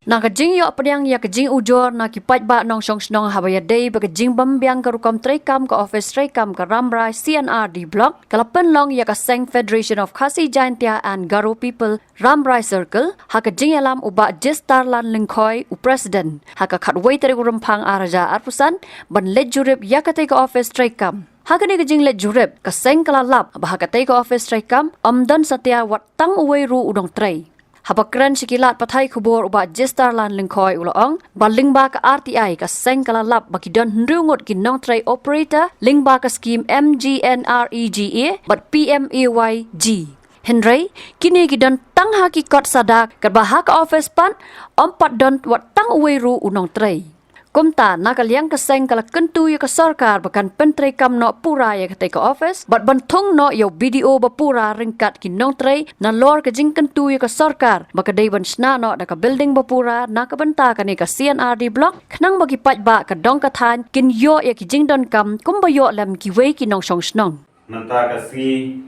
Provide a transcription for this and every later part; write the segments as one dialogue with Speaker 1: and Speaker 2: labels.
Speaker 1: Na kajing yo pediang ya kajing ujor na kipat ba nong song snong habaya day ba kajing bambiang ka rukam trekam ka office trekam ka ramrai CNR di block kalapan long ya ka Seng Federation of Khasi Jaintia and Garo people ramrai circle ha kajing alam uba Jistar Lan Lingkhoi u president ha ka khatwei tere rumpang araja arpusan ban let jurip ya ka te ka office trekam Hakani kajing let jurip ka Seng kalalap ba ha ka te ka office trekam amdan satya wat tang uwei ru udong trei Habakran sikilat patai kubur ubat Jistar Lan Lingkhoi uloong balingba ka RTI ka Seng kalalap bakidon ndungot kinong tray operator lingba ka scheme MGNREGA but PMAYG Henry kini gidon tang hakikot sadak kabahak office pan ompat don wat tang uweru unong tray Kumta nakaliang ka Seng kala kentu ya ka sarkar bakan pentray kam no pura ya ka take office but bantung no yo video ba pura ringkat kinong tray na lor ka jing kentu ya ka sarkar baka day ban sna no da ka building ba pura na ka banta ka ni ka CNRD block knang bagi pat ba ka dong ka than kin yo ya ki jing don kam kum ba yo lam ki wei kinong song snong
Speaker 2: Nanta ka si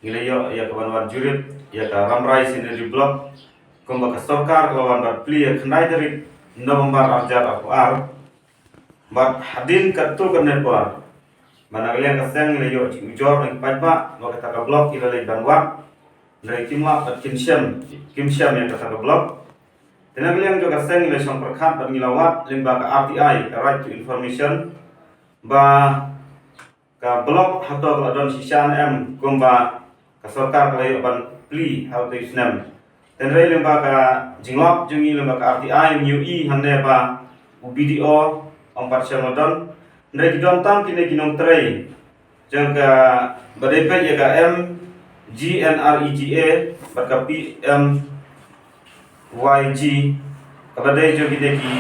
Speaker 2: gilayo ya ka banwar jurit ya ka ramrai CNRD block kum ba ka sarkar lawan ba pli ya khnai dari November arjar ar bat hadin katu kene par managalian kaseng le yo jor ng pajba wa kata ka blok ila le banwa le kimla at kimsham yang kata ka blok tenagalian jo kaseng le som perkhat ban ngilawat limba ka RTI ka right to information ba ka blok hato ka don sisan kumba ka sarkar ka le ban pli how to snam Tenrei lemba ka jinglop jungi lemba ka RTI MUI hande ba UBDO ompat syamodon ndai kidon tam kine kinong trei jang ka badai pe ya ka MGNREGA bat ka PMYG ka badai jo kide ki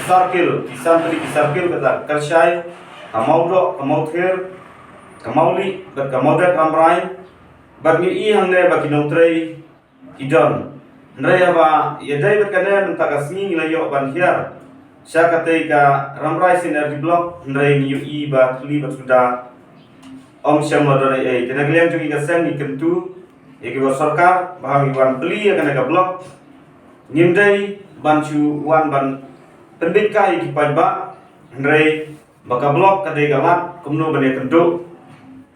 Speaker 2: circle ki sampri ki circle kata karshai kamaudo kamauther kamauli bat kamaudat ramrai bat MUI hande ba kinong trei kidon Nraya ba yadai berkana mentaka singi layo ban hiar syakate ka ramrai CNRD block nrai UI ba tuli ba sudah om syamodon ai tenagalian jungi ka sen ni kentu eki ba sarkar bahang iwan peli kana ka block nimdai ban chu wan ban pendek kai ki pajba nrai baka block kadai galat kumno bane kentu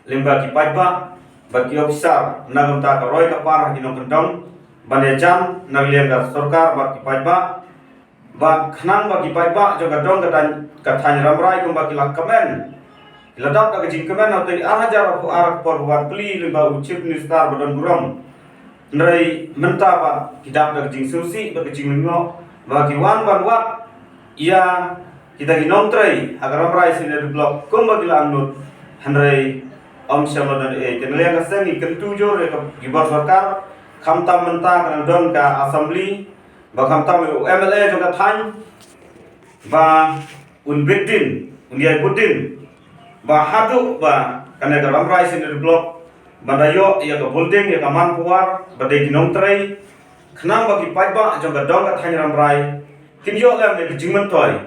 Speaker 2: limba ki pajba bagi officer nagunta ka roy ka parah kinong kendong Bane jam nagliang ka sarkar ba kipajba ba khnang ba kipajba jo ka dong ka thany ramrai kum ba kilak kamen ladap ka jing kamen autai ahajar arak por wan pli limba uchip nistar badon guram nrai menta ba kidap ka jing susi ba jing lingo ba kiwan ban wat ia kita ginom trai agar ramrai sine blok kum ba kilang nut hanrai om syamadan tenliang ka sengi kentu jo re ka gibar sarkar Kamtam menta kana don ka assembly ba kamtam MLA jo ka than ba unbedin undiai budin ba hadu ba kana ka ramrai sin blok badayo ya ka building ya ka manpuar badai ginom trai khnang ba ki paiba jo ka don ka than ramrai kinyo lam ne jingman toy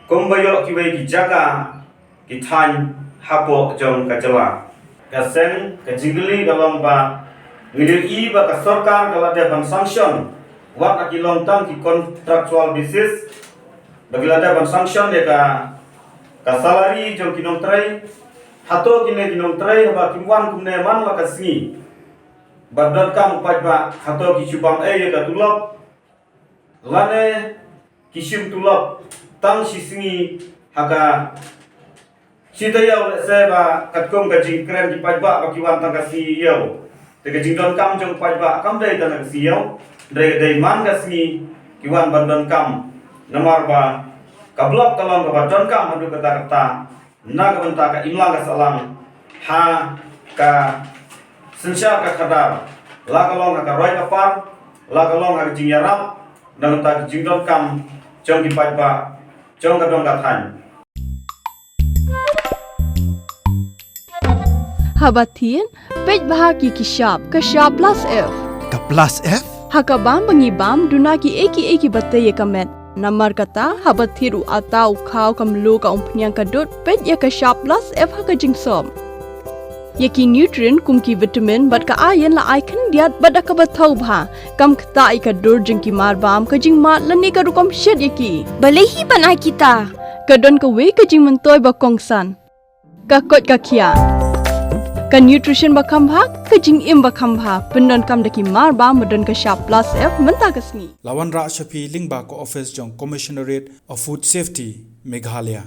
Speaker 2: kombayo ki wei ki jaga ki than hapo jong ka jala ka sen ka jingli dalam ba Ngidil ba ka sarkar kala dia ban sanction wat aki long term ki contractual basis bagila dia ban sanction ya ka salary jong kinong trai hato kine kinong trai ba kimwan kumne man la ka singi badot kam pajba hato ki chubam ya ka tulop lane kishim tulop tang si singi haka sitaya se ba katkom ka jingkren ki pajba ba kiwan tang ka si yo Teka jingdon kam jong pajba kam dai tanag siyaw dai man kasni kiwan bandon kam namar ba kablok talong ka bandon kam hadu kata na ka banta ka imlang ka salang ha ka sensya ka kadar la kalong ka roy ka par la kalong ka jingyarap nang ta jingdon kam jong ki pajba jong ka dong ka than
Speaker 3: Habatin, pej bahagi kishap, kashap plus F.
Speaker 4: Ka plus F?
Speaker 3: Hakabam bangibam duna ki eki batay kamet. Namar kata habathiru atau kau kamlu ka umpnyang kadut pej ya kashap plus F haka jingsom. Yaki nutrient kum ki vitamin bat ka iron la ai khan diat bat ka bathau bha kam khta I ka dur jing ki mar bam ka jing mat la ne ka rukom shed yaki
Speaker 4: Balehi banai kita.
Speaker 3: ka don ka we ka jing mentoy ba kongsan ka kot ka kia ka nutrition ba kham bha ka jing im ba kham bha pendon kam daki mar bam madon ka sharp plus f menta ka sni
Speaker 5: Lawan Ra Shafi Lingba ko office jong Commissionerate of Food Safety Meghalaya